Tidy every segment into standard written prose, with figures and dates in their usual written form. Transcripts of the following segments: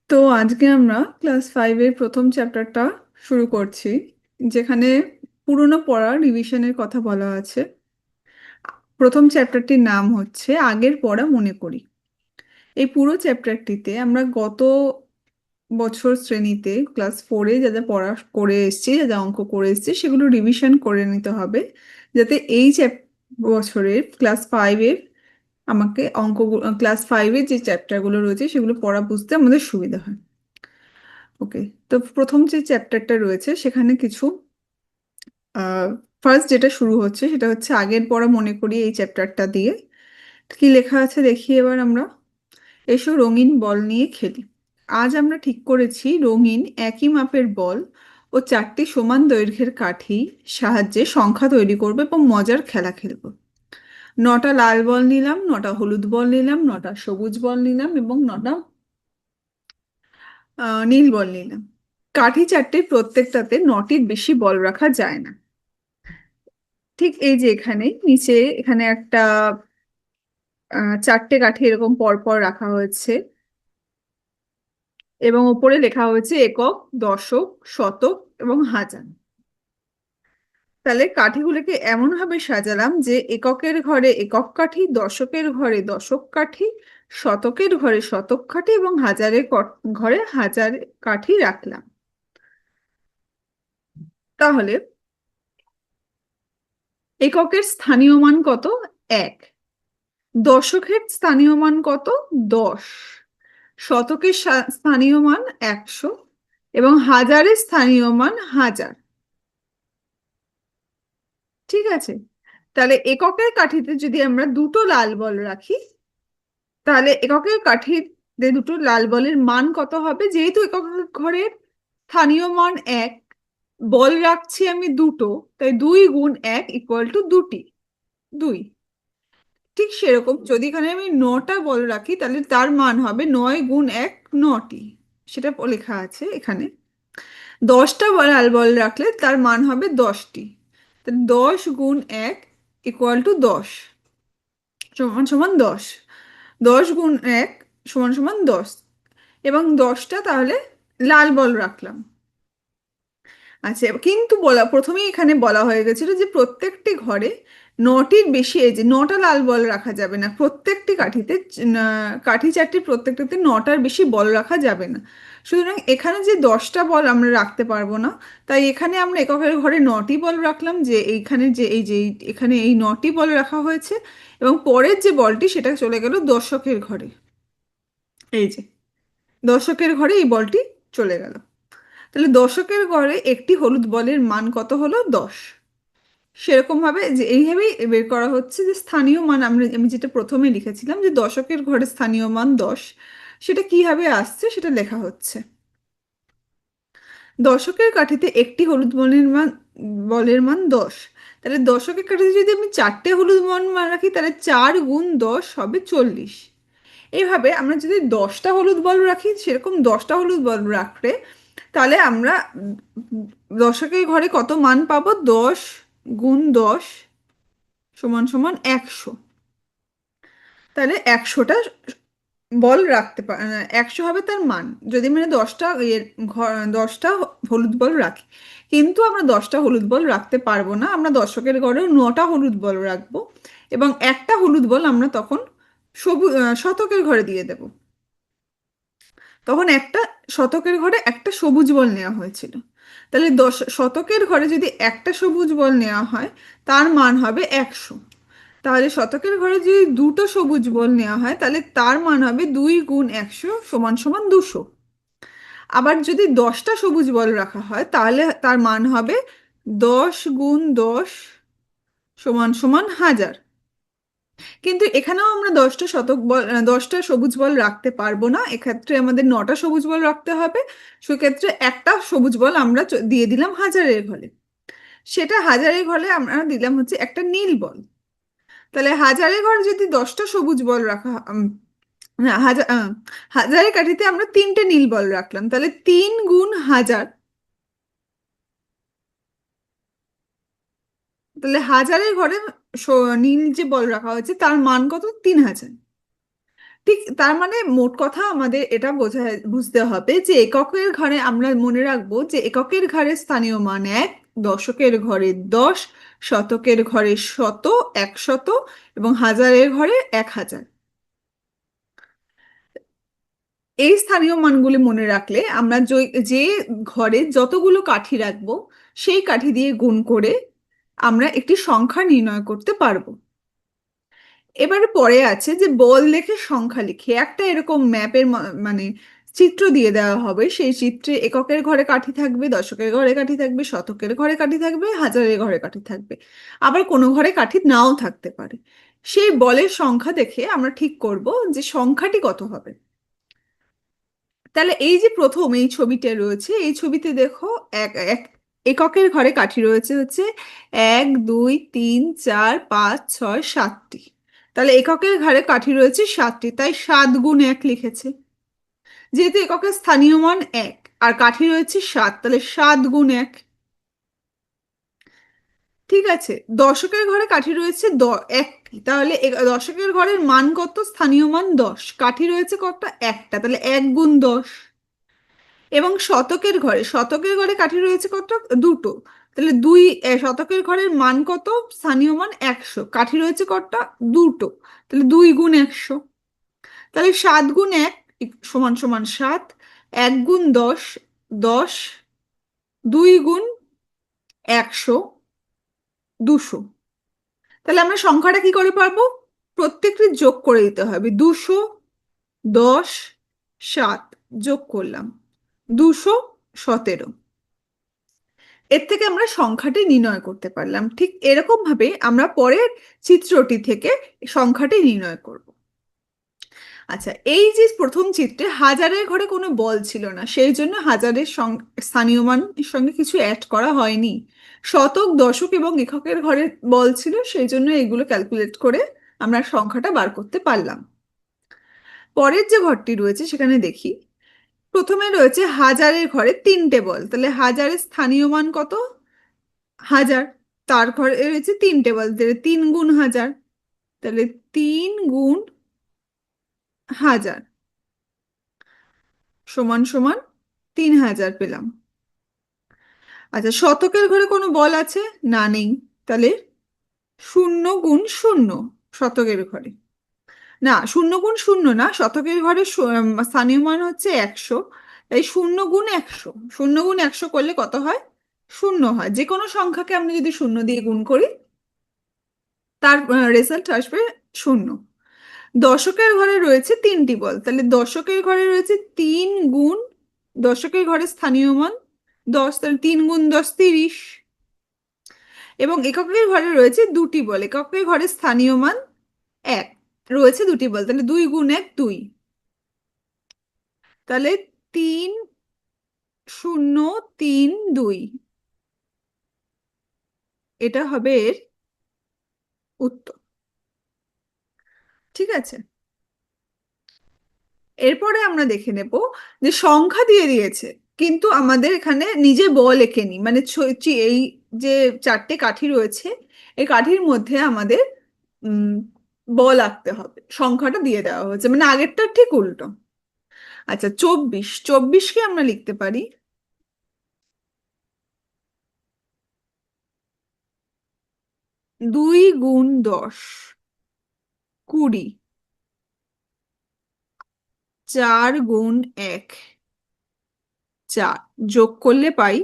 তো আজকে আমরা ক্লাস ফাইভের প্রথম চ্যাপ্টারটা শুরু করছি, যেখানে পুরনো পড়া রিভিশনের কথা বলা আছে। প্রথম চ্যাপ্টারটির নাম হচ্ছে আগের পড়া মনে করি। এই পুরো চ্যাপ্টারটিতে আমরা গত বছর শ্রেণীতে ক্লাস ফোরে যা যা পড়া করে এসেছি, যা যা অঙ্ক করে এসেছি, সেগুলো রিভিশন করে নিতে হবে, যাতে এই বছরের ক্লাস ফাইভের আমাকে ক্লাস ফাইভের যে চ্যাপ্টারগুলো রয়েছে সেগুলো পড়া বুঝতে আমাদের সুবিধা হয়। ওকে, তো প্রথম যে চ্যাপ্টারটা রয়েছে সেখানে কিছু ফার্স্ট যেটা শুরু হচ্ছে সেটা হচ্ছে আগের পড়া মনে করি। এই চ্যাপ্টারটা দিয়ে কি লেখা আছে দেখি এবার আমরা। এসো রঙিন বল নিয়ে খেলি। আজ আমরা ঠিক করেছি রঙিন একই মাপের বল ও চারটি সমান দৈর্ঘ্যের কাঠি সাহায্যে সংখ্যা তৈরি করবো এবং মজার খেলা খেলবো। 9টা লাল বল নিলাম, 9টা হলুদ বল নিলাম, 9টা সবুজ বল নিলাম এবং 9টা নীল বল নিলাম। কাঠি চারটির প্রত্যেকটাতে 9টির বেশি বল রাখা যায় না। ঠিক এই যে এখানে নিচে এখানে একটা চারটে কাঠি এরকম পর পর রাখা হয়েছে এবং ওপরে লেখা হয়েছে একক, দশক, শতক এবং হাজার। তাহলে কাঠিগুলোকে এমন ভাবে সাজালাম যে এককের ঘরে একক কাঠি, দশকের ঘরে দশক কাঠি, শতকের ঘরে শতক কাঠি এবং হাজারের ঘরে হাজার কাঠি রাখলাম। তাহলে এককের স্থানীয় মান কত? 1। দশকের স্থানীয় মান কত? 10। শতকের স্থানীয় মান 100 এবং হাজারের স্থানীয় মান 1000। ঠিক আছে, তাহলে এককের কাঠিতে যদি আমরা দুটো লাল বল রাখি, তাহলে এককের কাঠিতে দুটো লাল বলের মান কত হবে? যেহেতু এককের ঘরের স্থানীয় মান 1, বল রাখছি আমি দুটো, তাই 2 গুণ 1 = 2টি। 2। ঠিক সেরকম যদি এখানে আমি 9টা বল রাখি, তাহলে তার মান হবে 9 গুণ 1, 9টি। সেটা লেখা আছে এখানে। 10টা লাল বল রাখলে তার মান হবে 10টি। 10 গুণ 1 = 10, সমান সমান 10। 10 গুণ 1 = 10 এবং 10টা তাহলে লাল বল রাখলাম। আচ্ছা, কিন্তু প্রথমেই এখানে বলা হয়ে গেছিল যে প্রত্যেকটি ঘরে 9টির বেশি, এই যে 9টা লাল বল রাখা যাবে না। প্রত্যেকটি কাঠিতে কাঠি চারটির প্রত্যেকটাতে 9টার বেশি বল রাখা যাবে না। সুতরাং এখানে যে 10টা বল আমরা রাখতে পারবো না, তাই এখানে আমরা এককের ঘরে 9টি বল রাখলাম। যে এইখানে যে এখানে এই 9টি বল রাখা হয়েছে এবং পরের যে বলটি সেটা চলে গেল দশকের ঘরে। এই যে দশকের ঘরে এই বলটি চলে গেল। তাহলে দশকের ঘরে একটি হলুদ বলের মান কত হলো? 10। সেরকম ভাবে যে এইভাবেই বের করা হচ্ছে যে স্থানীয় মান আমি যেটা প্রথমে লিখেছিলাম যে দশকের ঘরে স্থানীয় মান 10, সেটা কিভাবে আসছে সেটা লেখা হচ্ছে। দশকের কাঠিতে একটি হলুদ বলের মান 10। তাহলে দশকের কাঠিতে যদি আমি চারটে হলুদ বল মান রাখি, তাহলে 4 গুণ 10 হবে 40। এইভাবে আমরা যদি 10টা হলুদ বল রাখি, সেরকম 10টা হলুদ বল রাখলে তাহলে আমরা দশকের ঘরে কত মান পাবো? 10 গুণ 10 সমান সমান 100। তাহলে 100টা বল রাখতে 100 হবে তার মান, যদি মানে 10টা হলুদ বল রাখি। কিন্তু আমরা 10টা হলুদ বল রাখতে পারবো না, আমরা দশকের ঘরেও 9টা হলুদ বল রাখবো এবং একটা হলুদ বল আমরা তখন শতকের ঘরে দিয়ে দেব। তখন একটা শতকের ঘরে একটা সবুজ বল নেওয়া হয়েছিল। তাহলে শতকের ঘরে যদি একটা সবুজ বল নেওয়া হয়, তার মান হবে 100। তাহলে শতকের ঘরে যদি দুটো সবুজ বল নেওয়া হয়, তাহলে তার মান হবে 2 গুণ 100 সমান সমান 200। আবার যদি 10টা সবুজ বল রাখা হয়, তাহলে তার মান হবে 10 গুণ 10 সমান সমান 1000। কিন্তু এখানেও আমরা 10টা সবুজ বল রাখতে পারবো না, এক্ষেত্রে আমাদের 9টা সবুজ বল রাখতে হবে। সেক্ষেত্রে একটা সবুজ বল আমরা দিয়ে দিলাম হাজারের ঘরে। সেটা হাজারের ঘরে আমরা দিলাম হচ্ছে একটা নীল বল। তাহলে হাজারের ঘরে যদি 10টা সবুজ বল রাখা না, হাজারের কাঠিতে আমরা 3টে নীল বল রাখলাম, তাহলে 3 গুণ 1000। তাহলে হাজারের ঘরে নীল যে বল রাখা হয়েছে তার মান কত? 3000। ঠিক, তার মানে মোট কথা আমাদের এটা বুঝতে হবে যে এককের ঘরে আমরা মনে রাখবো যে এককের ঘরে স্থানীয় মান 1, দশকের ঘরে 10, শতকের ঘরে 100, 100 এবং হাজারের ঘরে 1000। এই স্থানীয় মানগুলি মনে রাখলে আমরা যে ঘরে যতগুলো কাঠি রাখবো সেই কাঠি দিয়ে গুণ করে আমরা একটি সংখ্যা নির্ণয় করতে পারবো। এবারে পরে আছে যে বল দেখে সংখ্যা লিখে একটা এরকম ম্যাপের মানে চিত্র দিয়ে দেওয়া হবে, সেই চিত্রে এককের ঘরে কাঠি থাকবে, দশকের ঘরে কাঠি থাকবে, শতকের ঘরে কাঠি থাকবে, হাজারের ঘরে কাঠি থাকবে, আবার কোনো ঘরে কাঠি নাও থাকতে পারে। সেই বলের সংখ্যা দেখে আমরা ঠিক করব যে সংখ্যাটি কত হবে। তাহলে এই যে প্রথম এই ছবিটা রয়েছে, এই ছবিতে দেখো এক এক এককের ঘরে কাঠি রয়েছে হচ্ছে 1, 2, 3, 4, 5, 6, 7টি। তাহলে এককের ঘরে কাঠি রয়েছে 7টি, তাই 7 গুণ 1 লিখেছে। যেহেতু এককের স্থানীয় মান 1 আর কাঠি রয়েছে 7, তাহলে 7 গুণ 1। ঠিক আছে, দশকের ঘরে কাঠি রয়েছে 1টি, তাহলে দশকের ঘরের মান কত? স্থানীয় মান 10, কাঠি রয়েছে কতটা? একটা, তাহলে 1 গুণ 10। এবং শতকের ঘরে কাঠি রয়েছে কত? দুটো, তাহলে শতকের ঘরের মান কত? স্থানীয় মান 100, কাঠি রয়েছে কতটা? দুটো, তাহলে 2 গুণ 100। তাহলে 7 গুণ 1 সমান সমান 7, 1 গুণ 10 10, 2 গুণ 100 200। তাহলে আমরা সংখ্যাটা কি করে পারবো? প্রত্যেকটি যোগ করে দিতে হবে। 210 7 যোগ করলাম 217। এর থেকে আমরা সংখ্যাটি নির্ণয় করতে পারলাম। ঠিক এরকম ভাবে আমরা পরের চিত্রটি থেকে সংখ্যাটি নির্ণয় করব। আচ্ছা, এই যে প্রথম চিত্রে হাজারের ঘরে কোনো বল ছিল না, সেই জন্য হাজারের স্থানীয় মানের সঙ্গে কিছু অ্যাড করা হয়নি। শতক, দশক এবং এককের ঘরে বল ছিল, সেই জন্য এগুলো ক্যালকুলেট করে আমরা সংখ্যাটা বার করতে পারলাম। পরের যে ঘরটি রয়েছে সেখানে দেখি, প্রথমে রয়েছে হাজারের ঘরে 3টে বল, তাহলে হাজারের স্থানীয় মান কত? 1000। তার ঘরে রয়েছে 3টে বল, তাহলে 3 গুণ 1000, তাহলে 3 গুণ 1000 সমান সমান 3000 পেলাম। আচ্ছা, শতকের ঘরে কোনো বল আছে? না, নেই, তাহলে 0 গুণ 0 শতকের ঘরে। না, 0 গুণ 0 না, শতকের ঘরে স্থানীয় মান হচ্ছে 100, তাই 0 গুণ 100। 0 গুণ 100 করলে কত হয়? 0 হয়। যে কোনো সংখ্যাকে আমরা যদি 0 দিয়ে গুণ করি তার রেজাল্ট আসবে 0। দশকের ঘরে রয়েছে 3টি বল, তাহলে দশকের ঘরে রয়েছে 3 গুণ, দশকের ঘরে স্থানীয় মান 10, তাহলে 3 গুণ 10 30। এবং এককের ঘরে রয়েছে 2টি বল, এককের ঘরে স্থানীয় মান 1, রয়েছে 2টি বল, তাহলে 2 গুণ 1 2, তাহলে 3 0 3 2। এটা হবে এর উত্তর। ঠিক আছে, এরপরে আমরা দেখে নেব যে সংখ্যা দিয়ে দিয়েছে কিন্তু আমাদের এখানে নিজে বল লেখেনি, মানে এই যে 4টে কাঠি রয়েছে এই কাঠির মধ্যে আমাদের উম বল আঁকতে হবে। সংখ্যাটা দিয়ে দেওয়া হয়েছে, মানে আগেরটা ঠিক উল্টো। আচ্ছা, 24কে আমরা লিখতে পারি 2 গুণ 10 20, 4 গুণ 1 4, যোগ করলে পাই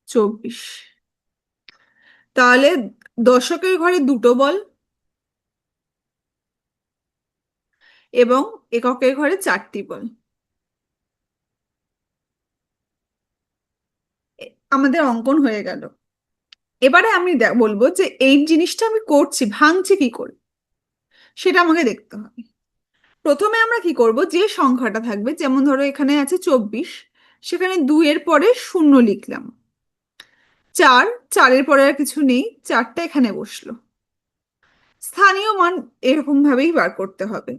24। তাহলে দশকের ঘরে 2টো বল এবং এককের ঘরে 4টি বল। আমাদের অঙ্কন হয়ে গেল। এবারে আমি বলবো যে এই জিনিসটা আমি করছি, ভাঙছি কি করে সেটা আমাকে দেখতে হবে। প্রথমে আমরা কি করব, যে সংখ্যাটা থাকবে, যেমন ধরো এখানে আছে 24, সেখানে 2 এর পরে 0 লিখলাম। 4, 4-এর পরে আর কিছু নেই, 4টা এখানে বসলো। স্থানীয় মান এরকম ভাবেই বার করতে হবে,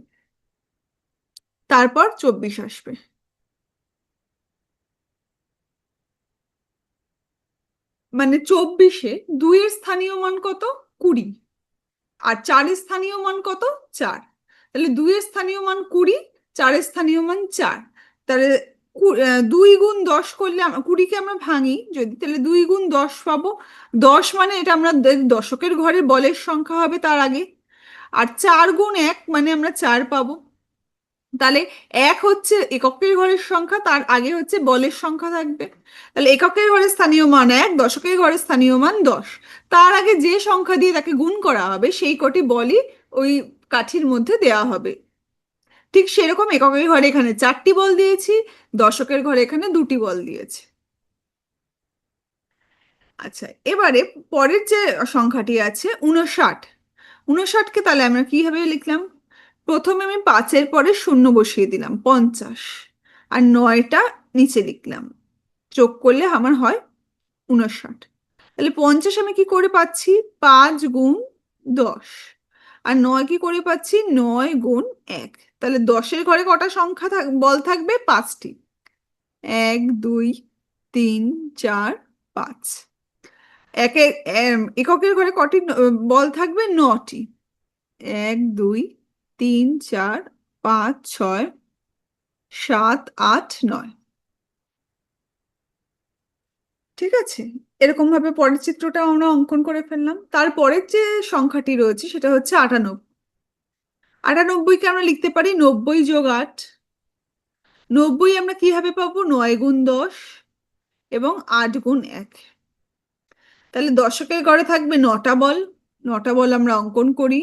তারপর 24 আসবে। মানে 24-এ 2-এর স্থানীয় মান কত? 20, আর 4-এর স্থানীয় মান কত? 4। তাহলে 2 এর স্থানীয় মান 20, 4 এর স্থানীয় মান 4। তাহলে 2 গুণ 10 করলে 20কে আমরা ভাঙি যদি, তাহলে 2 গুণ 10 পাবো। 10 মানে এটা আমরা দশকের ঘরে বলের সংখ্যা হবে তার আগে। আর 4 গুণ 1 মানে আমরা 4 পাবো। তাহলে 1 হচ্ছে এককের ঘরের সংখ্যা, তার আগে হচ্ছে বলের সংখ্যা থাকবে। তাহলে এককের ঘরের স্থানীয় মান 1, দশকের ঘরের স্থানীয় মান 10। তার আগে যে সংখ্যা দিয়ে তাকে গুণ করা হবে সেই কটি বলই ওই কাঠির মধ্যে দেওয়া হবে। ঠিক সেরকম এককের ঘরে এখানে 4টি বল দিয়েছি, দশকের ঘরে এখানে 2টি বল দিয়েছি। আচ্ছা, এবারে পরের যে সংখ্যাটি আছে 59। 59কে তাহলে আমরা কিভাবে লিখলাম? প্রথমে আমি 5-এর পরে শূন্য বসিয়ে দিলাম, 50। আর 9টা নিচে লিখলাম, যোগ করলে আমার হয় 59। তাহলে 50 আমি কি করে পাচ্ছি? 5 গুণ 10। আর 9 কি করে পাচ্ছি? 9 গুণ 1। তাহলে 10-এর ঘরে কটা সংখ্যা বল থাকবে? 5টি। 1 2 3 4 5। এককের ঘরে কটি বল থাকবে? 9টি। 1 2 3 4 5 6 7 8 9। ঠিক আছে, এরকম ভাবে পরের চিত্রটা আমরা অঙ্কন করে ফেললাম। তারপরের যে সংখ্যাটি রয়েছে সেটা হচ্ছে 98। 98কে আমরা লিখতে পারি 90 যোগ 8। 90 আমরা কিভাবে পাবো? 9 গুণ 10 এবং 8 গুণ 1। তাহলে দশকের ঘরে থাকবে 9টা বল। 9টা বল আমরা অঙ্কন করি,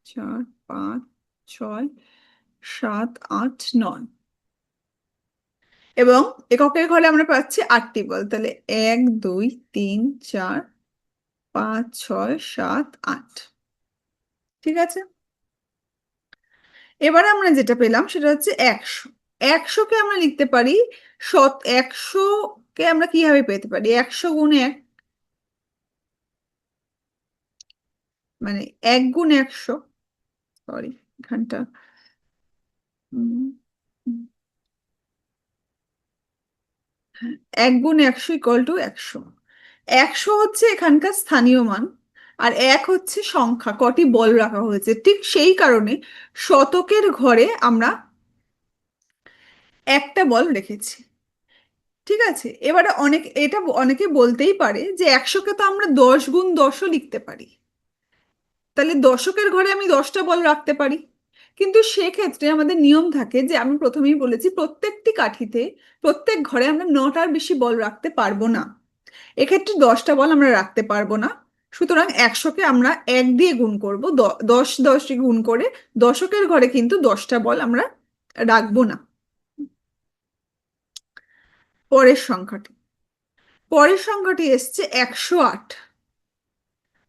4 5 6 7 8 9। এবং এককের ঘরে আমরা পাচ্ছি 8টি বল। তাহলে 1 2 3 4 5 6 7 8। ঠিক আছে, এবারে আমরা যেটা পেলাম সেটা হচ্ছে 100। 100কে আমরা লিখতে পারি 100কে আমরা কিভাবে পেতে পারি? 100 গুণ 1, মানে 1 গুণ 100। সরি, এখানটা উম, উম, 1 গুণ 100 ইকুয়াল টু 100। 100 হচ্ছে এখানকার স্থানীয় মান, আর 1 হচ্ছে সংখ্যা, কটি বল রাখা হয়েছে। ঠিক সেই কারণে শতকের ঘরে আমরা একটা বল রেখেছি। ঠিক আছে, এবারে এটা অনেকে বলতেই পারে যে 100কে তো আমরা 10 গুণ 10ও লিখতে পারি, তাহলে দশকের ঘরে আমি 10টা বল রাখতে পারি। কিন্তু সেক্ষেত্রে আমাদের নিয়ম থাকে যে আমি প্রথমেই বলেছি প্রত্যেকটি কাঠিতে, প্রত্যেক ঘরে আমরা 9টার বেশি বল রাখতে পারবো না। এক্ষেত্রে 10টা বল আমরা রাখতে পারবো না। সুতরাং 100কে আমরা 1 দিয়ে গুণ করবো, 10 গুণ করে। দশকের ঘরে কিন্তু 10টা বল আমরা রাখবো না। পরের সংখ্যাটি পরের সংখ্যাটি এসছে 108।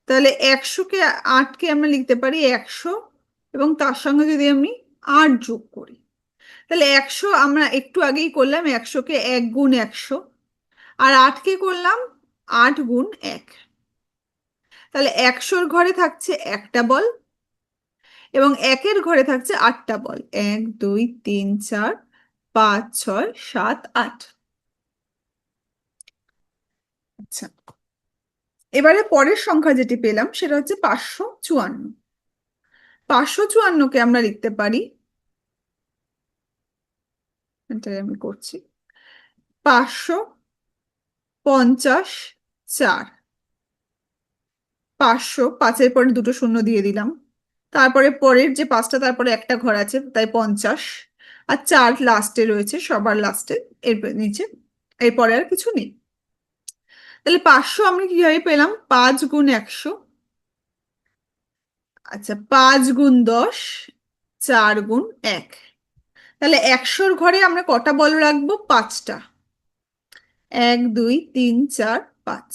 তাহলে 100কে 8কে আমরা লিখতে পারি 100, এবং তার সঙ্গে যদি আমি 8 যোগ করি, তাহলে 100 আমরা একটু আগেই করলাম 100কে 1 গুণ 100, আর 8কে করলাম 8 গুণ 1। তাহলে 100-র ঘরে থাকছে একটা বল, এবং 1-এর ঘরে থাকছে 8টা বল। 1 2 3 4 5 6 7 8। আচ্ছা, এবারে পরের সংখ্যা যেটি পেলাম সেটা হচ্ছে 554। 554কে আমরা লিখতে পারি, এটাই আমি করছি, 554। 500, 5-এর পরে দুটো শূন্য দিয়ে দিলাম। তারপরে পরের যে 5টা, তারপরে একটা ঘর আছে, তাই 50। আর 4 লাস্টে রয়েছে, সবার লাস্টে, এর নিচে। এরপরে আর কিছু নেই। তাহলে 500 আমরা কিভাবে পেলাম? 5 গুণ 100। আচ্ছা, 5 গুণ 10, 4 গুণ 1। তাহলে 100-র ঘরে আমরা কটা বল রাখবো? 5টা। 1 2 3 4 5।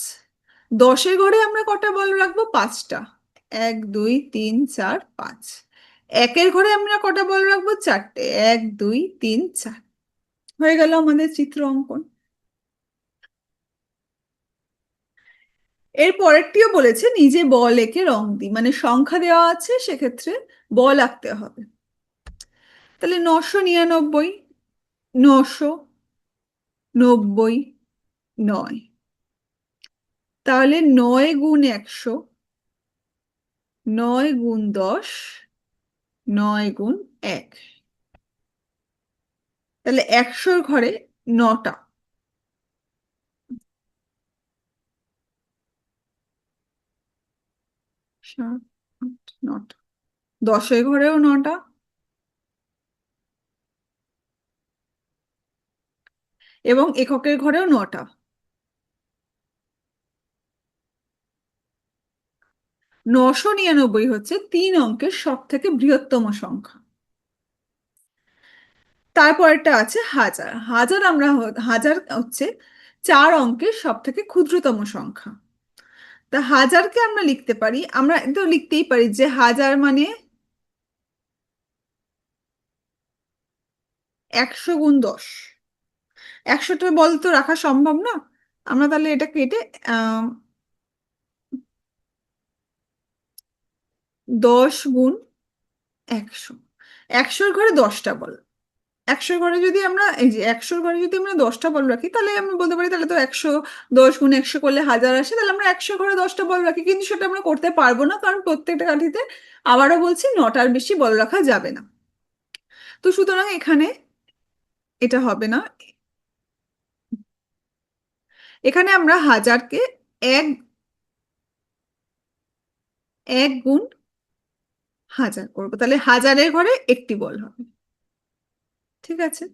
10-এর ঘরে আমরা কটা বল রাখবো? 5টা। 1 2 3 4 5। 1-এর ঘরে আমরা কটা বল রাখবো? 4টে। 1 2 3 4। হয়ে গেল আমাদের চিত্র অঙ্কন। এর পরেরটিও বলেছে নিজে বল এঁকে রং দিই, মানে সংখ্যা দেওয়া আছে সেক্ষেত্রে বল আঁকতে হবে। তাহলে 999, 999। তাহলে 9 গুণ 100, 9 গুণ 10, 9 গুণ এক। তাহলে 100-র ঘরে 9টা। 7, 8, 9টা। 10-এর ঘরেও 9টা। এবং এককের ঘরেও 9টা। 999 হচ্ছে 3 অঙ্কের সব থেকে বৃহত্তম সংখ্যা। তারপরেরটা আছে হাজার। হাজার হচ্ছে 4 অঙ্কের সব থেকে ক্ষুদ্রতম সংখ্যা। তা হাজারকে আমরা লিখতে পারি, আমরা তো লিখতেই পারি যে হাজার মানে 100 × 10। 100টা বল তো রাখা সম্ভব না। আমরা তাহলে এটা কেটে 10 × 100। 100-র ঘরে 10টা বল। 10টা বল রাখি, তাহলে আমরা বলতে পারি তাহলে তো 10 × 100 করলে হাজার আসে, তাহলে আমরা 100-র ঘরে 10টা বল রাখি। কিন্তু সেটা আমরা করতে পারবো না, কারণ প্রত্যেকটা কাঠিতে আবারও বলছি 9টার বেশি বল রাখা যাবে না। তো সুতরাং এখানে এটা হবে না। এখানে আমরা হাজারকে এক এক গুণ হাজার করবো, তাহলে হাজারের ঘরে একটি বল হবে। ঠিক আছে।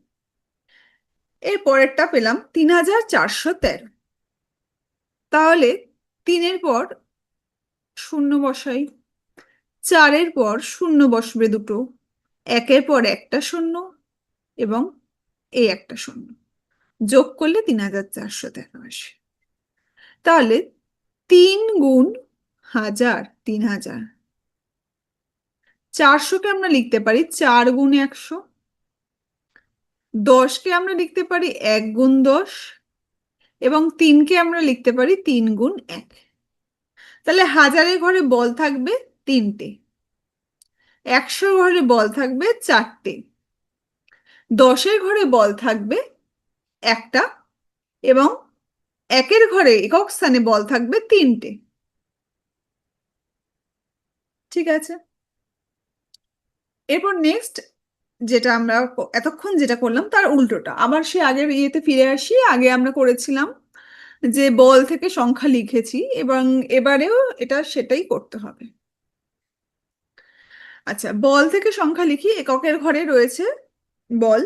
এর পরেরটা পেলাম 3413। তাহলে 3-এর পর শূন্য বসাই, 4-এর পর শূন্য বসবে দুটো, 1-এর পর একটা শূন্য, এবং এই একটা শূন্য যোগ করলে 3413 আসে। তাহলে 3 গুণ 1000 3000। 400-কে আমরা লিখতে পারি 4 × 100। 10-কে আমরা লিখতে পারি 1 × 10। এবং 3-কে আমরা লিখতে পারি 3 × 1। তাহলে হাজারের ঘরে বল থাকবে 3টে, 100-র ঘরে বল থাকবে 4টে, 10-এর ঘরে বল থাকবে একটা, এবং 1-এর ঘরে একক স্থানে বল থাকবে 3টে। ঠিক আছে। এরপর নেক্সট যেটা আমরা এতক্ষণ যেটা করলাম তার উল্টোটা, আবার সে আগের ইয়েতে ফিরে আসি। আগে আমরা করেছিলাম যে বল থেকে সংখ্যা লিখেছি, এবং এবারেও এটা সেটাই করতে হবে। আচ্ছা, বল থেকে সংখ্যা লিখি। এককের ঘরে রয়েছে বল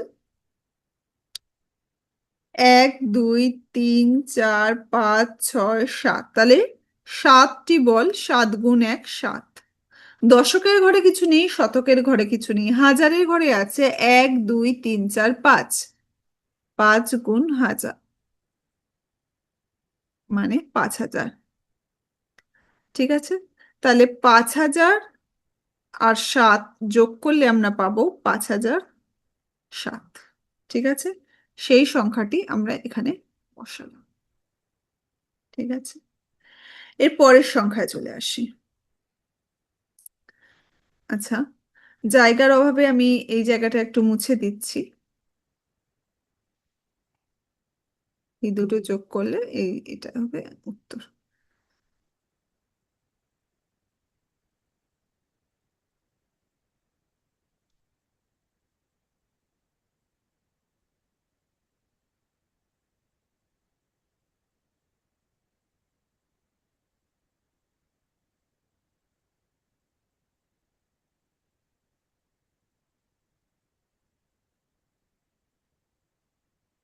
1 2 3 4 5 6 7। তাহলে 7টি বল। 7 × 1 7। দশকের ঘরে কিছু নেই, শতকের ঘরে কিছু নেই, হাজারের ঘরে আছে 1 2 3 4 5। 5 × 1000 মানে 5000। ঠিক আছে। তাহলে 5000 আর 7 যোগ করলে আমরা পাবো 5007। ঠিক আছে। সেই সংখ্যাটি আমরা এখানে বসালাম। ঠিক আছে। এর পরের সংখ্যায় চলে আসি। আচ্ছা, জায়গার অভাবে আমি এই জায়গাটা একটু মুছে দিচ্ছি। এই দুটো যোগ করলে এটা হবে উত্তর।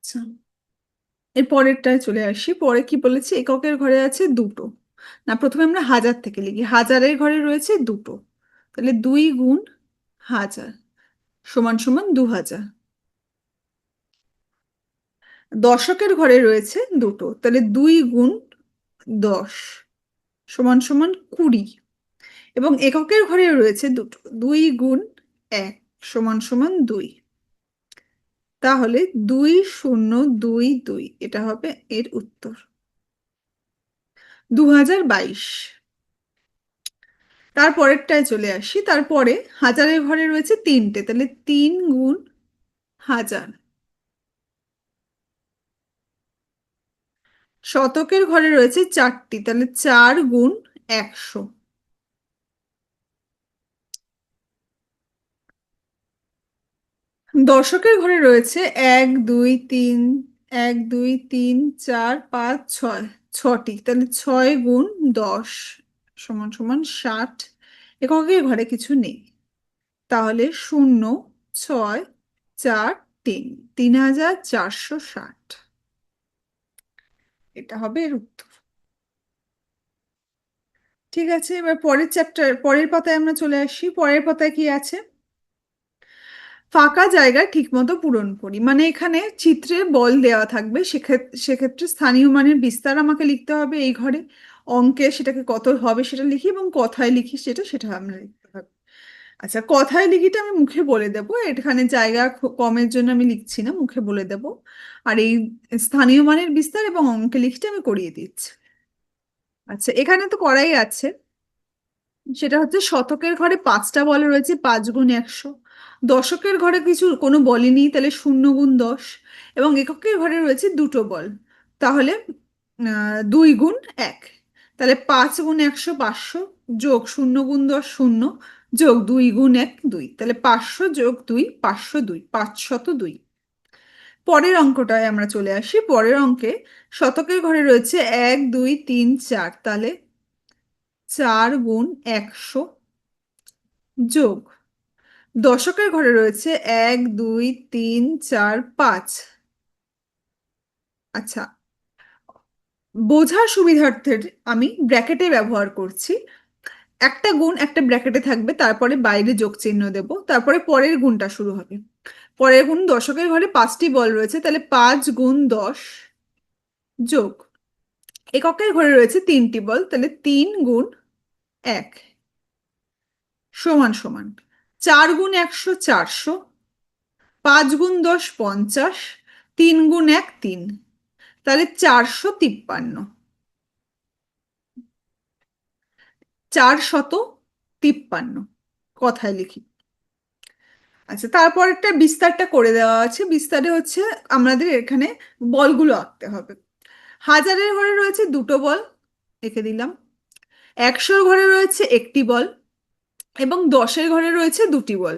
আচ্ছা, এর পরেরটায় চলে আসি। পরে কি বলেছি, এককের ঘরে আছে দুটো। না, প্রথমে আমরা হাজার থেকে লিখি। হাজারের ঘরে রয়েছে দুটো, তাহলে 2 × 1000 সমান সমান 2000। দশকের ঘরে রয়েছে দুটো, তাহলে 2 × 10 সমান সমান 20। এবং এককের ঘরে রয়েছে দুটো, 2 × 1 সমান সমান 2। তাহলে 2022 এটা হবে এর উত্তর। 2022। তারপরেরটায় চলে আসি। তারপরে হাজারের ঘরে রয়েছে 3টে, তাহলে 3 × 1000। শতকের ঘরে রয়েছে 4টি, তাহলে 4 × 100। দশকের ঘরে রয়েছে এক দুই তিন, এক দুই তিন চার পাঁচ ছয়, ছটি। তাহলে 6 গুণ 10 সমান সমান 60। এককের ঘরে কিছু নেই, তাহলে 0, 6, 4, 3, 3460। এটা হবে এর উত্তর। ঠিক আছে, এবার পরের চ্যাপ্টার, পরের পাতায় আমরা চলে আসি। পরের পাতায় কি আছে? ফাঁকা জায়গা ঠিকমতো পূরণ করি, মানে এখানে চিত্রে বল দেওয়া থাকবে, সেক্ষেত্রে স্থানীয় মানের বিস্তার আমাকে লিখতে হবে এই ঘরে। অঙ্কে সেটাকে কত হবে সেটা লিখি, এবং কথায় লিখি সেটা আমরা লিখতে হবে। আচ্ছা, কথায় লিখিটা আমি মুখে বলে দেবো, এখানে জায়গা কমের জন্য আমি লিখছি না, মুখে বলে দেবো। আর এই স্থানীয় মানের বিস্তার এবং অঙ্কে লিখিটা আমি করিয়ে দিচ্ছি। আচ্ছা, এখানে তো করাই আছে। সেটা হচ্ছে শতকের ঘরে 5টা বল রয়েছে, 5 গুণ 100। দশকের ঘরে কোনো বলই নেই, তাহলে 0 গুণ 10। এবং এককের ঘরে রয়েছে 2টো বল, তাহলে 2 গুণ 1। তাহলে 5 গুণ 100 500, যোগ 0 গুণ 10 0, যোগ 2 গুণ 1 2। তাহলে 500 যোগ 2 502, 502। পরের অঙ্কটায় আমরা চলে আসি। পরের অঙ্কে শতকের ঘরে রয়েছে 1 2 3 4, তাহলে 4 গুণ 100, যোগ দশকের ঘরে রয়েছে 1 2 3 4 5। আচ্ছা, বোঝার সুবিধার্থে আমি ব্র্যাকেটে ব্যবহার করছি। একটা গুণ একটা ব্র্যাকেটে থাকবে, তারপরে বাইরে যোগ চিহ্ন দেব, তারপরে পরের গুণটা শুরু হবে। পরের গুণ, দশকের ঘরে 5টি বল রয়েছে, তাহলে 5 গুণ 10, যোগ এককের ঘরে রয়েছে 3টি বল, তাহলে 3 গুণ 1, সমান সমান 4 গুণ 100 400, 5 গুণ 10 50, 3 গুণ 1 3। তাহলে 453, 453 কথায় লিখি। আচ্ছা, তারপর একটা বিস্তারটা করে দেওয়া আছে। বিস্তারে হচ্ছে আমাদের এখানে বলগুলো আঁকতে হবে। হাজারের ঘরে রয়েছে 2টো বল, এঁকে দিলাম। 100-র ঘরে রয়েছে 1টি বল, এবং 10-এর ঘরে রয়েছে 2টি বল।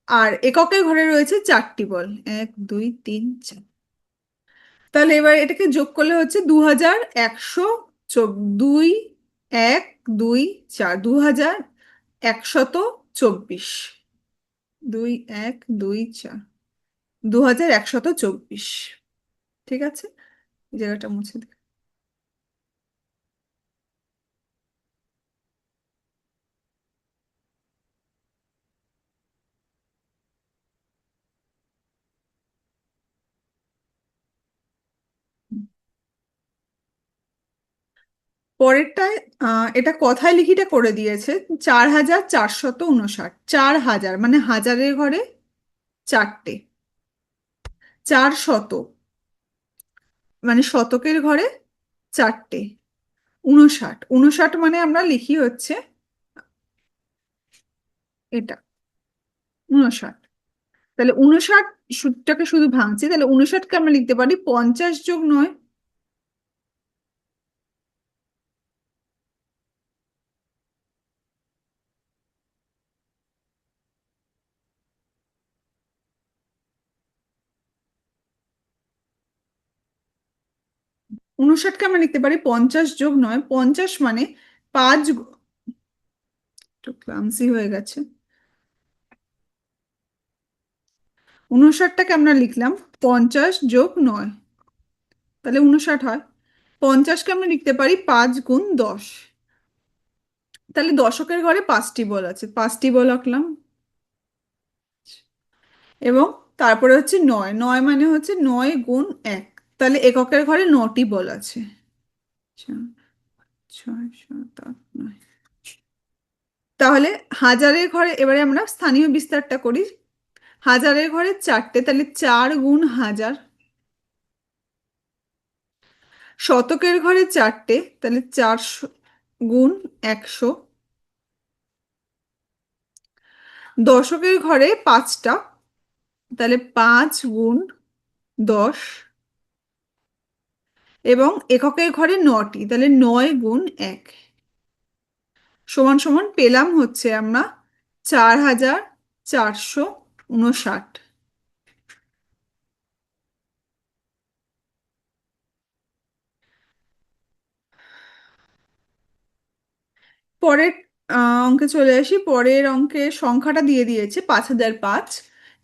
আর এককের ঘরে রয়েছে 4টি বল, 1 2 3 4। তাহলে এবার এটাকে যোগ করলে হচ্ছে 2100, 2124, 2124, 2124। ঠিক আছে, এই জায়গাটা মুছে দিই। পরেরটায় এটা কথায় লিখিটা করে দিয়েছে। 4459, 4000 মানে হাজারের ঘরে 4টে। 400 মানে শতকের ঘরে 4টে। 59, 59 মানে আমরা লিখি হচ্ছে এটা, 59। তাহলে 59 সূত্রটাকে শুধু ভাঙছি, তাহলে 59কে আমরা লিখতে পারি 50 যোগ 9। 59কে আমরা লিখতে পারি 50 যোগ 9। 50 মানে 5, একটু ক্লামসি হয়ে গেছে। 59টাকে আমরা লিখলাম 50 যোগ 9, তাহলে 59 হয়। 50কে আমরা লিখতে পারি 5 গুণ 10। তাহলে দশকের ঘরে 5টি বল আছে, 5টি বল আঁকলাম। এবং তারপরে হচ্ছে 9, 9 মানে হচ্ছে 9 গুণ 1। তাহলে এককের ঘরে 9টি বল আছে, 4 6 7 8 9। তাহলে হাজারের ঘরে এবারে আমরা স্থানীয় বিস্তারটা করি। হাজারের ঘরে 4টে, তাহলে 4 গুণ 1000। শতকের ঘরে 4টে, তাহলে 400 গুণ 100। দশকের ঘরে 5টা, তাহলে 5 গুণ 10। এবং এককের ঘরে 9টি, তাহলে 9 গুণ 1, সমান সমান পেলাম হচ্ছে আমরা 4000 459। পরের অঙ্কে চলে আসি। পরের অঙ্কের সংখ্যাটা দিয়ে দিয়েছে 5005।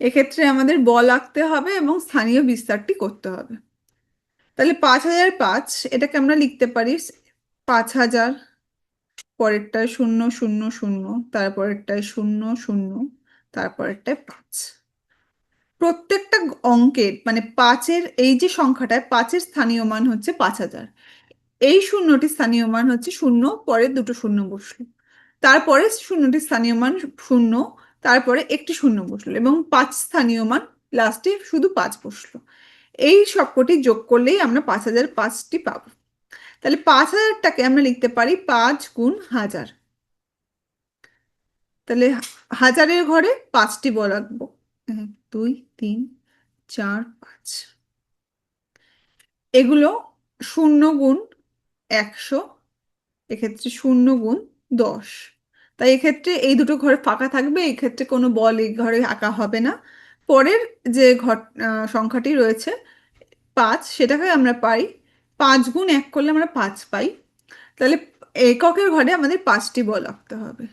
এক্ষেত্রে আমাদের বল আঁকতে হবে এবং স্থানীয় বিস্তারটি করতে হবে। তাহলে 5005 এটাকে আমরা লিখতে পারি 5000, পরেরটায় 000, তারপরেরটায় 00, তারপরেরটায় 5। প্রত্যেকটা অঙ্কের মানে পাঁচের এই যে সংখ্যাটায় পাঁচের স্থানীয় মান হচ্ছে 5000। এই শূন্যটি স্থানীয় মান হচ্ছে শূন্য, পরে দুটো শূন্য বসলো। তারপরে শূন্যটি স্থানীয় মান শূন্য, তারপরে একটি শূন্য বসলো এবং পাঁচ স্থানীয় মান, লাস্টে শুধু পাঁচ বসলো। এই সবকটি যোগ করলেই আমরা 5005টি পাবো। তাহলে 5000টাকে আমরা লিখতে পারি 5 গুণ 1000। তাহলে হাজারের ঘরে পাঁচটি বল রাখবো, 1 2 3 4 5। এগুলো 0 গুণ 100, এক্ষেত্রে 0 গুণ 10। তাই এক্ষেত্রে এই দুটো ঘরে ফাঁকা থাকবে, এই ক্ষেত্রে কোনো বল এই ঘরে আঁকা হবে না। পরের যে সংখ্যাটি রয়েছে 5, সেটাকে আমরা পাই 5 গুণ 1 করলে আমরা 5 পাই। তাহলে এককের ঘরে আমাদের পাঁচটি বল আঁকতে হবে।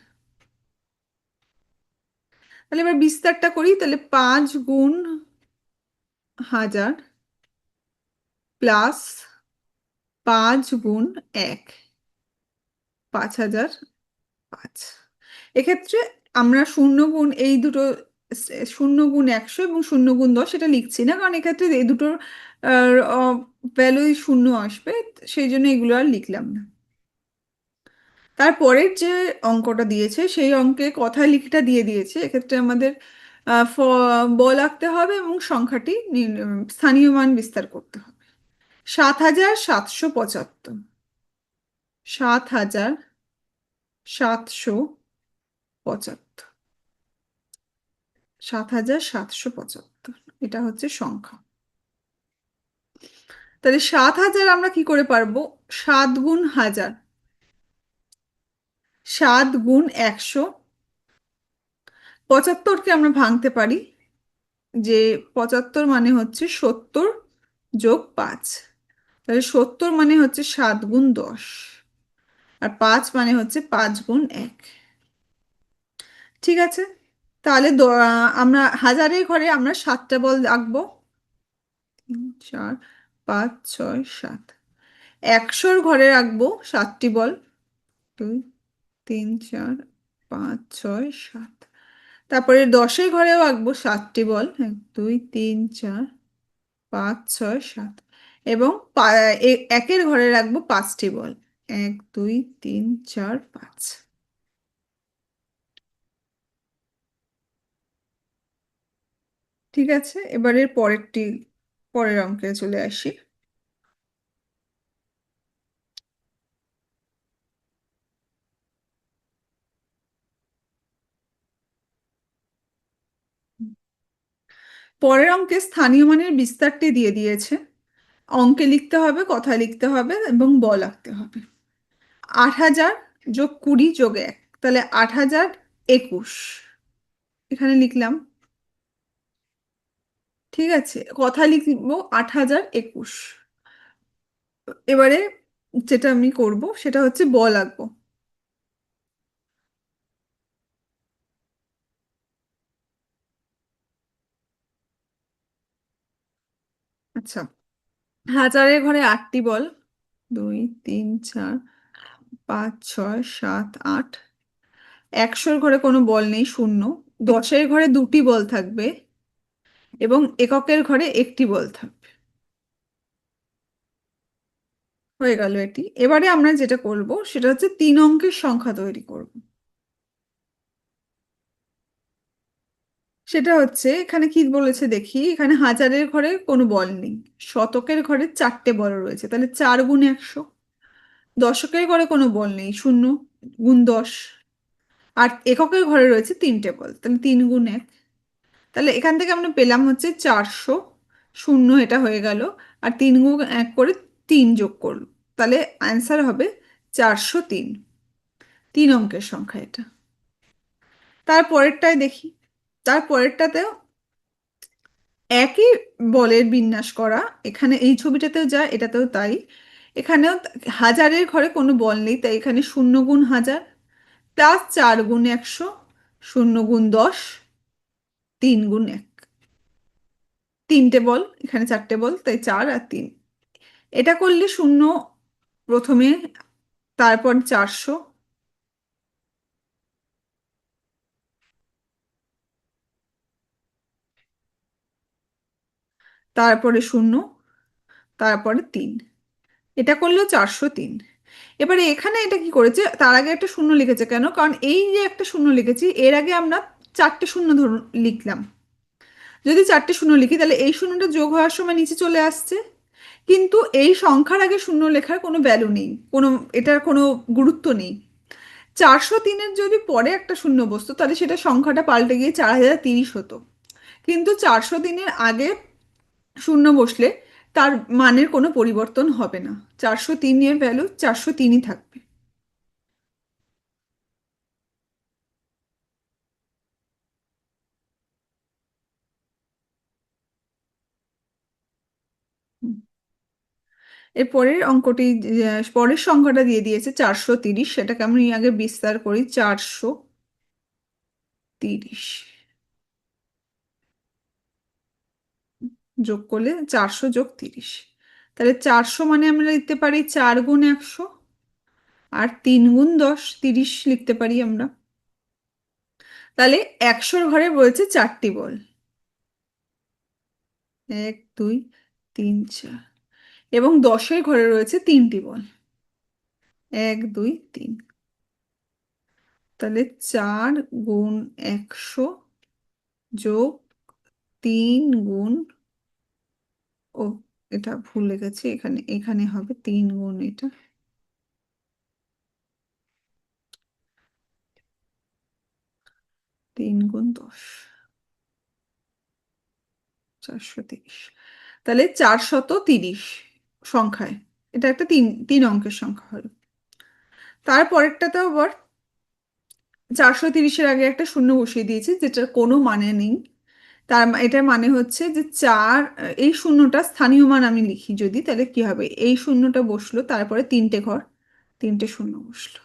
তাহলে এবার বিস্তারটা করি। তাহলে 5 গুণ 1000 প্লাস 5 গুণ 1, 5005। এক্ষেত্রে আমরা এই দুটো 0 গুণ 100 এবং 0 গুণ 10 এটা লিখছি না, কারণ এক্ষেত্রে এই দুটোর ভ্যালুই শূন্য আসবে, সেই জন্য এগুলো আর লিখলাম না। তারপরের যে অঙ্কটা দিয়েছে সেই অঙ্কে কথায় লিখিটা দিয়ে দিয়েছে। এক্ষেত্রে আমাদের বল আঁকতে হবে এবং সংখ্যাটি স্থানীয় মান বিস্তার করতে হবে। 7775, 7775, 7775, এটা হচ্ছে সংখ্যা। তাহলে 7000 আমরা কি করে পারবো? 7 গুণ 1000, 7 গুণ 100। 75কে আমরা ভাঙতে পারি, যে 75 মানে হচ্ছে 70 যোগ 5। তাহলে 70 মানে হচ্ছে 7 গুণ 10, আর 5 মানে হচ্ছে 5 গুণ 1। ঠিক আছে। তাহলে আমরা হাজারের ঘরে আমরা 7টা বল আঁকবো, 3 4 5 6 7। 100র ঘরে রাখবো 7টি বল, 2 3 4 5 6 7। তারপরে 10-এর ঘরেও আঁকবো 7টি বল, 1 2 3 4 5 6 7। এবং একের ঘরে রাখবো 5টি বল, 1 2 3 4 5। ঠিক আছে, এবারে পরের অঙ্কে চলে আসি। পরের অঙ্কে স্থানীয় মানের বিস্তারটি দিয়ে দিয়েছে। অঙ্কে লিখতে হবে, কথায় লিখতে হবে এবং বল আঁকতে হবে। 8000 যোগ 20 যোগ 1, তাহলে 8021 এখানে লিখলাম। ঠিক আছে, কথায় লিখবো 8021। এবারে যেটা আমি করব সেটা হচ্ছে বল আঁকবো। আচ্ছা, হাজারের ঘরে 8টি বল, 2 3 4 5 6 7 8। 100-র ঘরে কোনো বল নেই, শূন্য। 10-এর ঘরে 2টি বল থাকবে এবং এককের ঘরে একটি বল থাকবে। হয়ে গেল এটি। এবারে আমরা যেটা করব সেটা হচ্ছে 3 অঙ্কের সংখ্যা তৈরি করব। সেটা হচ্ছে এখানে কি বলেছে দেখি। এখানে হাজারের ঘরে কোনো বল নেই, শতকের ঘরে 4টে বল রয়েছে, তাহলে 4 গুণ 100। দশকের ঘরে কোনো বল নেই, 0 গুণ 10। আর এককের ঘরে রয়েছে 3টে বল, তাহলে 3 গুণ 1। তাহলে এখান থেকে আমরা পেলাম হচ্ছে 400, শূন্য এটা হয়ে গেল, আর 3 গুণ 1 করে 3 যোগ করলো, তাহলে অ্যান্সার হবে 403। 3 অঙ্কের সংখ্যা এটা। তারপরেরটায় দেখি। তারপরেরটাতেও একই বলের বিন্যাস করা, এখানে এই ছবিটাতেও যা এটাতেও তাই। এখানেও হাজারের ঘরে কোনো বল নেই, তাই এখানে 0 গুণ 1000 প্লাস 4 গুণ 100, 0 গুণ 10, 3 গুণ 1। তিনটে বল, এখানে চারটে বল, তাই 4 আর 3। এটা করলে শূন্য প্রথমে, তারপর 400, তারপরে 0, তারপরে 3। এটা করলেও 403। এবারে এখানে এটা কি করেছে, তার আগে একটা শূন্য লিখেছে কেন, কারণ এই যে একটা শূন্য লিখেছি এর আগে আমরা চারটে শূন্য ধরুন লিখলাম। যদি চারটে শূন্য লিখি তাহলে এই শূন্যটা যোগ হওয়ার সময় নিচে চলে আসছে, কিন্তু এই সংখ্যার আগে শূন্য লেখার কোনো ভ্যালু নেই, কোনো এটার কোনো গুরুত্ব নেই। 403-এর যদি পরে একটা শূন্য বসতো তাহলে সেটা সংখ্যাটা পাল্টে গিয়ে 4030 হতো, কিন্তু 403-এর আগে শূন্য বসলে তার মানের কোনো পরিবর্তন হবে না, 403-এর ভ্যালু 403ই থাকবে। হুম। এর পরের অঙ্কটি, পরের সংখ্যাটা দিয়ে দিয়েছে 430, সেটাকে আমি আগে বিস্তার করি। 430 যোগ করলে 400 যোগ 30, তাহলে 400 মানে আমরা লিখতে পারি 4 গুণ 100, আর 3 গুণ 10, 30 লিখতে পারি আমরা। তাহলে 100-র ঘরে রয়েছে চারটি বল, 1 2 3 4, এবং 10-এর ঘরে রয়েছে তিনটি বল, 1 2 3। তাহলে 4 গুণ 100 যোগ 3 গুণ, ও এটা ভুল লেগেছে, এখানে এখানে হবে 3 গুণ, এটা 3 গুণ 10, 430। তাহলে 430 সংখ্যায়, এটা একটা তিন তিন অঙ্কের সংখ্যা হলো। তারপরেরটাতে আবার 430-এর আগে একটা শূন্য বসিয়ে দিয়েছি যেটার কোনো মানে নেই। এটার মানে হচ্ছে যে এই শূন্যটা স্থানীয় মান আমি লিখি যদি, তাহলে কি হবে, এই শূন্যটা বসলো, তারপরে তিনটে ঘর, তিনটে শূন্য বসলো,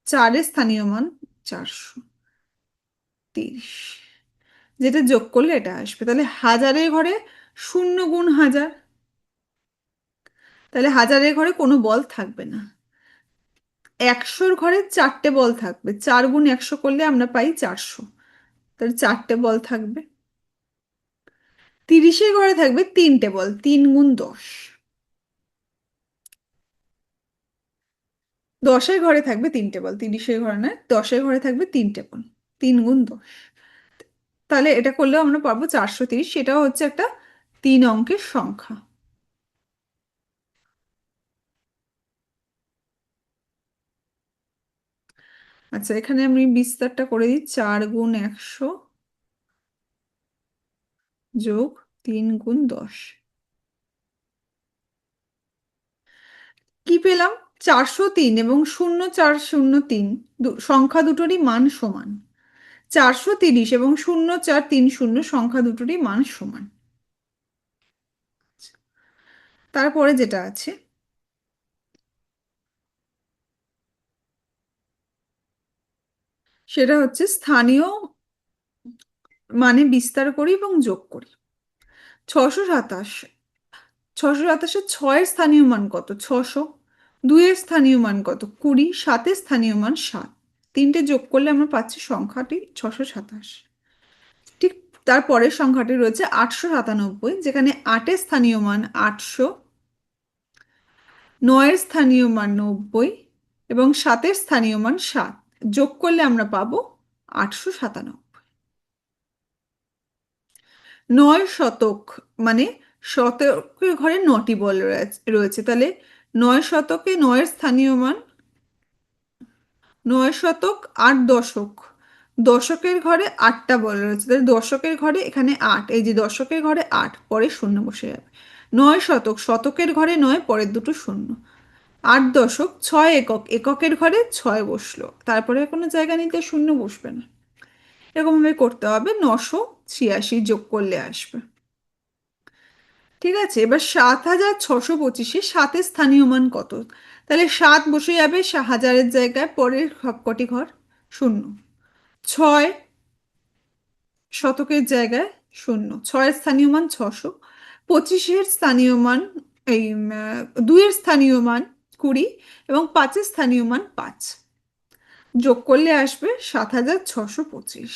4-এর স্থানীয় মান 430, যেটা যোগ করলে এটা আসবে। তাহলে হাজারের ঘরে 0 গুণ 1000, তাহলে হাজারের ঘরে কোনো বল থাকবে না। 100-র ঘরে চারটে বল থাকবে, 4 গুণ 100 করলে আমরা পাই 400, তাহলে চারটে বল থাকবে। 30-এর ঘরে থাকবে তিনটে বল, 3 গুণ 10। 10-এর ঘরে থাকবে তিনটে বল, 30-এর ঘরে নয়, 10-এর ঘরে থাকবে তিনটে বল, 3 গুণ 10। তাহলে এটা করলেও আমরা পাবো 430, সেটাও হচ্ছে একটা 3 অঙ্কের সংখ্যা। আচ্ছা, এখানে আমি বিস্তারটা করে দিই। 4 গুণ 100 যোগ 3 গুণ 10, কি পেলাম, 403 এবং 0403 সংখ্যা দুটোরই মান সমান। 430 এবং 0430 সংখ্যা দুটোরই মান সমান। তারপরে যেটা আছে সেটা হচ্ছে স্থানীয় মানে বিস্তার করি এবং যোগ করি। 627, 627-এর 6-এর স্থানীয় মান কত, 600। 2-এর স্থানীয় মান কত, 20। 7-এর স্থানীয় মান 7। তিনটে যোগ করলে আমরা পাচ্ছি সংখ্যাটি 627। ঠিক তারপরের সংখ্যাটি রয়েছে 897, যেখানে 8-এর স্থানীয় মান 800, 9-এর স্থানীয় মান 90 এবং 7-এর স্থানীয় মান 7। যোগ করলে আমরা পাবো 897। 9 শতক মানে শতকের ঘরে 9টি বল রয়েছে, তাহলে 9 শতকে 9-এর স্থানীয় মান 9 শতক, 8 দশক, দশকের ঘরে 8টা বল রয়েছে, তাহলে দশকের ঘরে এখানে 8, এই যে দশকের ঘরে 8, পরে শূন্য বসে যাবে। 9 শতক, শতকের ঘরে 9, পরের দুটো শূন্য। 8 দশক, 6 একক, এককের ঘরে 6 বসলো, তারপরে কোনো জায়গা নিতে শূন্য বসবে না। এরকম ভাবে করতে হবে, 986 যোগ করলে আসবে। ঠিক আছে, এবার 7625-এ সাতের স্থানীয় মান কত? তাহলে সাত বসে যাবে হাজারের জায়গায়, পরের সবকটি ঘর শূন্য। ছয় শতকের জায়গায় শূন্য, ছয়ের স্থানীয় মান 625-এর স্থানীয় মান এই দুইয়ের স্থানীয় মান 20, এবং পাঁচের স্থানীয় মান 5, যোগ করলে আসবে 7625।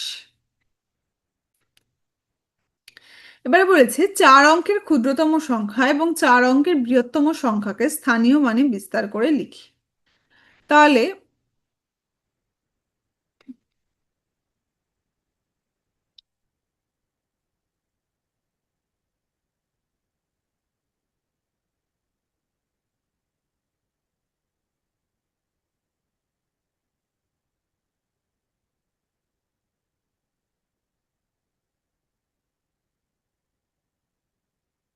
এবারে বলেছে 4 অঙ্কের ক্ষুদ্রতম সংখ্যা এবং 4 অঙ্কের বৃহত্তম সংখ্যাকে স্থানীয় মানে বিস্তার করে লিখি। তাহলে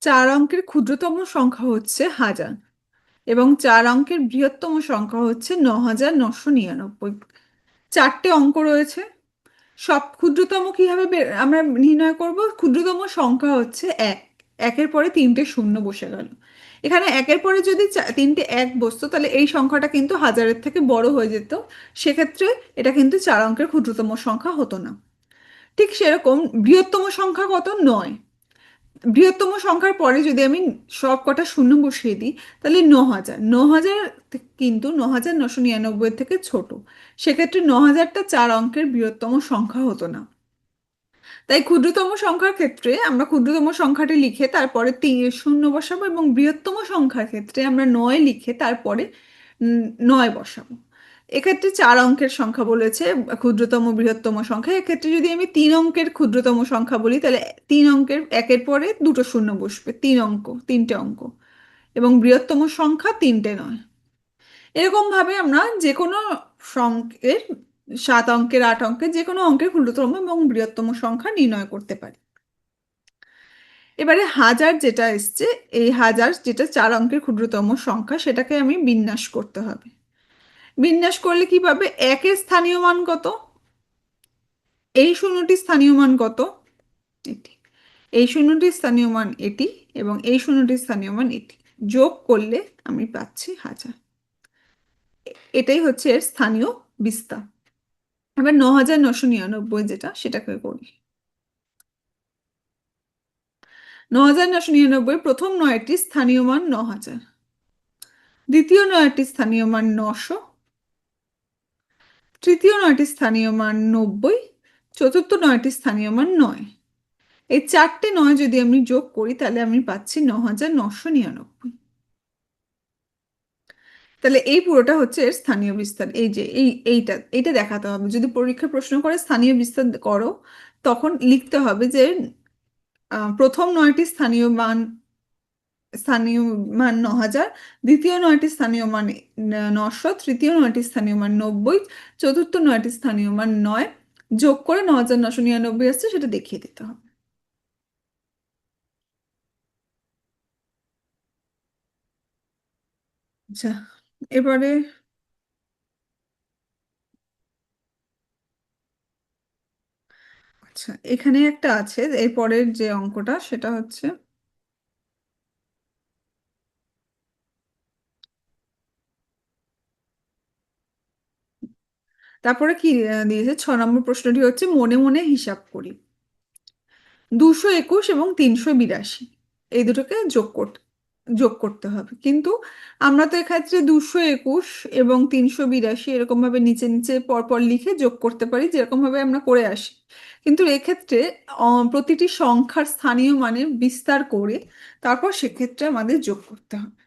4 অঙ্কের ক্ষুদ্রতম সংখ্যা হচ্ছে 1000, এবং 4 অঙ্কের বৃহত্তম সংখ্যা হচ্ছে 9999। চারটে অঙ্ক রয়েছে, সব ক্ষুদ্রতম কিভাবে আমরা নির্ণয় করব? ক্ষুদ্রতম সংখ্যা হচ্ছে এক, একের পরে তিনটে শূন্য বসে গেল। এখানে একের পরে যদি তিনটে এক বসতো, তাহলে এই সংখ্যাটা কিন্তু হাজারের থেকে বড় হয়ে যেত, সেক্ষেত্রে এটা কিন্তু 4 অঙ্কের ক্ষুদ্রতম সংখ্যা হতো না। ঠিক সেরকম বৃহত্তম সংখ্যা কত? 9। বৃহত্তম সংখ্যার পরে যদি আমি সব কটা শূন্য বসিয়ে দিই, তাহলে 9000, 9000 কিন্তু 9999 থেকে ছোট, সেক্ষেত্রে 9000টা 4 অঙ্কের বৃহত্তম সংখ্যা হতো না। তাই ক্ষুদ্রতম সংখ্যার ক্ষেত্রে আমরা ক্ষুদ্রতম সংখ্যাটি লিখে তারপরে শূন্য বসাবো, এবং বৃহত্তম সংখ্যার ক্ষেত্রে আমরা 9 লিখে তারপরে 9 বসাবো। এক্ষেত্রে 4 অঙ্কের সংখ্যা বলেছে ক্ষুদ্রতম বৃহত্তম সংখ্যা, এক্ষেত্রে যদি আমি 3 অঙ্কের ক্ষুদ্রতম সংখ্যা বলি, তাহলে 3 অঙ্কের একের পরে দুটো শূন্য বসবে, 3 অঙ্ক, তিনটে অঙ্ক, এবং বৃহত্তম সংখ্যা তিনটে নয়। এরকম ভাবে আমরা যে কোনো সংখ্যের, 7 অঙ্কের, 8 অঙ্কের, যে কোনো অঙ্কের ক্ষুদ্রতম এবং বৃহত্তম সংখ্যা নির্ণয় করতে পারি। এবারে হাজার যেটা এসছে, এই হাজার যেটা 4 অঙ্কের ক্ষুদ্রতম সংখ্যা, সেটাকে আমি বিন্যাস করতে হবে। বিন্যাস করলে কি পাবে? একের স্থানীয় মান কত? এই শূন্যটির স্থানীয় মান কত? এটি। এই শূন্যটির স্থানীয় মান এটি, এবং এই শূন্যটির স্থানীয় মান এটি, যোগ করলে আমি পাচ্ছি 1000। এটাই হচ্ছে এর স্থানীয় বিস্তার। এবার 9999 যেটা, সেটাকে করি। 9999 প্রথম নয়টি স্থানীয় মান 9000, দ্বিতীয় নয়টি স্থানীয় মান 900, তৃতীয় নয়টি স্থানীয় মান 90, চতুর্থ নয়টি স্থানীয় মান 9। এই চারটে নয় যদি আমি যোগ করি, তাহলে আমি পাচ্ছি 9999। তাহলে এই পুরোটা হচ্ছে এর স্থানীয় বিস্তার। এই যে এইটা এইটা দেখাতে হবে, যদি পরীক্ষা প্রশ্ন করে স্থানীয় বিস্তার করো, তখন লিখতে হবে যে প্রথম নয়টি স্থানীয় মান 9000, দ্বিতীয় নয়টি স্থানীয় মান 900, তৃতীয় নয়টি স্থানীয় মান 90, চতুর্থ নয়টি স্থানীয় মান 9, যোগ করে 9999 আসছে, সেটা দেখিয়ে দিতে হবে। আচ্ছা, এবারে আচ্ছা, এখানে একটা আছে, এরপরের যে অঙ্কটা সেটা হচ্ছে, তারপরে কি দিয়েছে, 6 নম্বর প্রশ্নটি হচ্ছে মনে মনে হিসাব করি। 221 এবং 382, এই দুটোকে যোগ করতে হবে, কিন্তু আমরা তো এক্ষেত্রে 221 এবং 382 এরকম ভাবে নিচে নিচে পরপর লিখে যোগ করতে পারি, যেরকম ভাবে আমরা করে আসি। কিন্তু এক্ষেত্রে প্রতিটি সংখ্যার স্থানীয় মানের বিস্তার করে তারপর সেক্ষেত্রে আমাদের যোগ করতে হবে।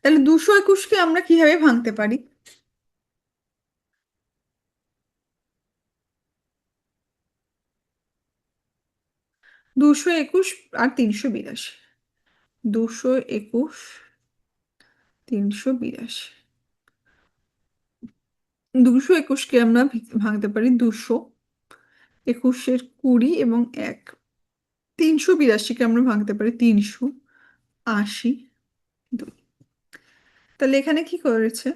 তাহলে 221কে আমরা কিভাবে ভাঙতে পারি? 221 আর 382, 221, 382, 221কে আমরা ভাঙতে পারি 221-এর 20 এবং 1। 382কে আমরা ভাঙতে পারি 380, 2। তাহলে এখানে কি করেছে?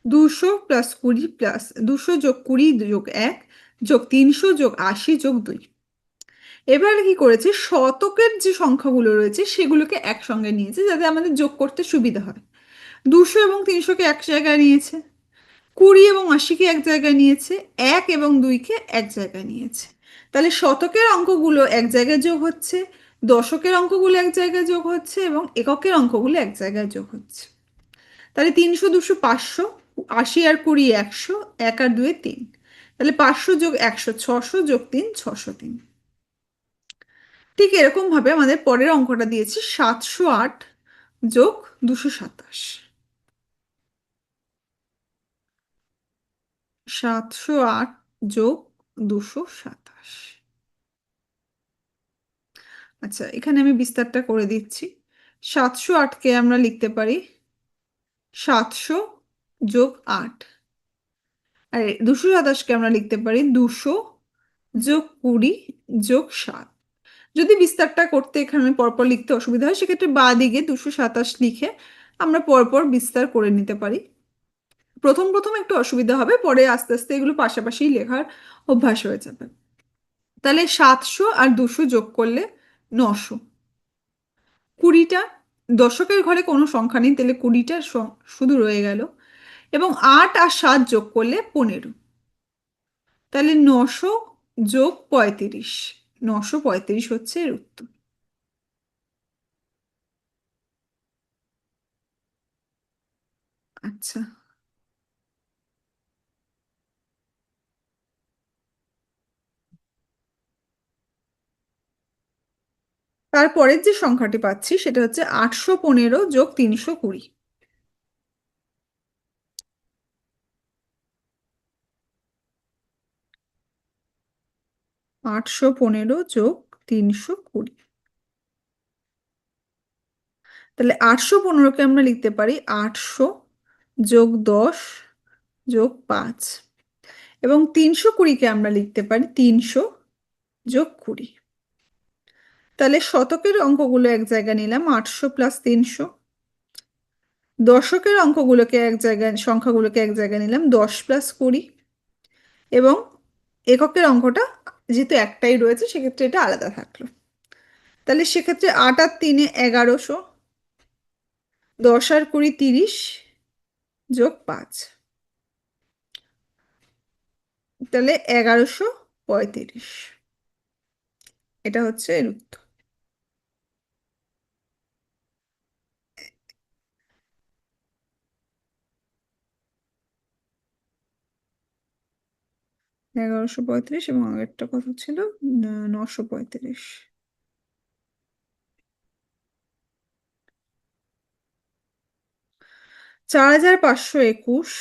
200 + 20 প্লাস 200 + 20 + 1 + 300 + 80 + 2। এবারে কি করেছে, শতকের যে সংখ্যাগুলো রয়েছে সেগুলোকে একসঙ্গে নিয়েছে যাতে আমাদের যোগ করতে সুবিধা হয়। 200 এবং 300কে এক জায়গায় নিয়েছে, 20 এবং 80কে এক জায়গায় নিয়েছে, 1 এবং 2কে এক জায়গায় নিয়েছে। তাহলে শতকের অঙ্কগুলো এক জায়গায় যোগ হচ্ছে, দশকের অঙ্কগুলো এক জায়গায় যোগ হচ্ছে এবং এককের অঙ্কগুলো এক জায়গায় যোগ হচ্ছে। তাহলে 300 200 500, 80 আর 20 100, 1 আর 2 3। তাহলে 500 + 100 600 + 3 603। ঠিক এরকম ভাবে আমাদের পরের অঙ্কটা দিয়েছে 708 + 227। 708 + 227। আচ্ছা, এখানে আমি বিস্তারটা করে দিচ্ছি। 708কে আমরা লিখতে পারি 700 + 8। আর 227কে আমরা লিখতে পারি 200 + 20 + 7। যদি বিস্তারটা করতে এখানে পরপর লিখতে অসুবিধা হয় সেক্ষেত্রে বাঁ দিকে 227 লিখে আমরা পরপর বিস্তার করে নিতে পারি। প্রথম প্রথম একটু অসুবিধা হবে, পরে আস্তে আস্তে এগুলো পাশাপাশি লেখার অভ্যাস হয়ে যাবে। তাহলে 700 আর 200 যোগ করলে 900। 20টা, দশকের ঘরে কোনো সংখ্যা নেই তাহলে 20টা শুধু রয়ে গেল। এবং 8 আর 7 যোগ করলে 15। তাহলে 900 + 35। 935 হচ্ছে এর উত্তর। আচ্ছা, তারপরের যে সংখ্যাটি পাচ্ছি সেটা হচ্ছে 815 + 320। 815 + 320। তাহলে 815কে আমরা লিখতে পারি 800 + 10 + 5। এবং 320কে আমরা লিখতে পারি 300 + 20। তাহলে শতকের অঙ্কগুলো এক জায়গায় নিলাম 800 + 300। দশকের অঙ্কগুলোকে এক জায়গায়, সংখ্যাগুলোকে এক জায়গায় নিলাম 10 + 20। এবং এককের অঙ্কটা যেহেতু একটাই রয়েছে সেক্ষেত্রে এটা আলাদা থাকলো। তাহলে সেক্ষেত্রে 8 আর 3 1100, 10 আর 20 30 + 5। তাহলে 1135। এটা হচ্ছে এর উত্তর। 1135 এবং আগেরটা কত ছিল? 935। 4521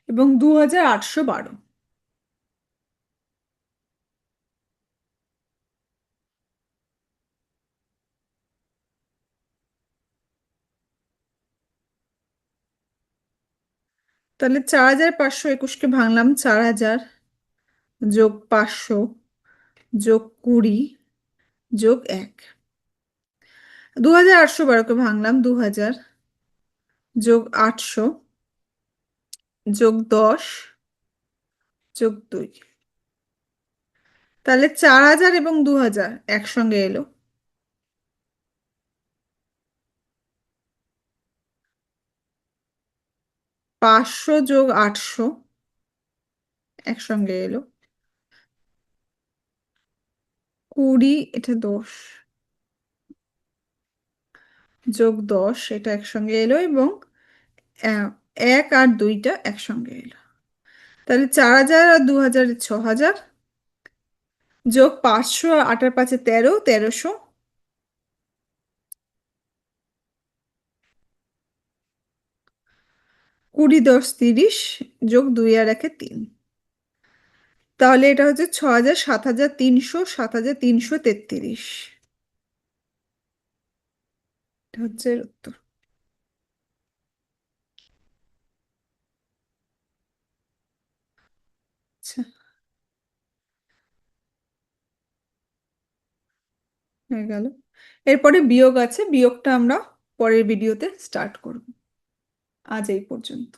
এবং 2812। তাহলে 4521কে ভাঙলাম 4000 + 500 + 20 + 1। 2812কে ভাঙলাম 2000 + 800 + 10 + 2। তাহলে 4000 এবং 2000 একসঙ্গে এলো। 500 + 800 একসঙ্গে এলো। 20, এটা 10 + 10 এটা একসঙ্গে এলো এবং 1 আর 2টা একসঙ্গে এলো। তাহলে 4000 আর 2000 6000 + 500 আর 8 আর 5 13 1300। 20 10 30 + 2 আর 1 3। তাহলে এটা হচ্ছে 6000 7300 7333। এটা হচ্ছে এর উত্তর। আচ্ছা। হয়ে গেল। এরপরে বিয়োগ আছে, বিয়োগটা আমরা পরের ভিডিওতে স্টার্ট করব। আজ এই পর্যন্ত।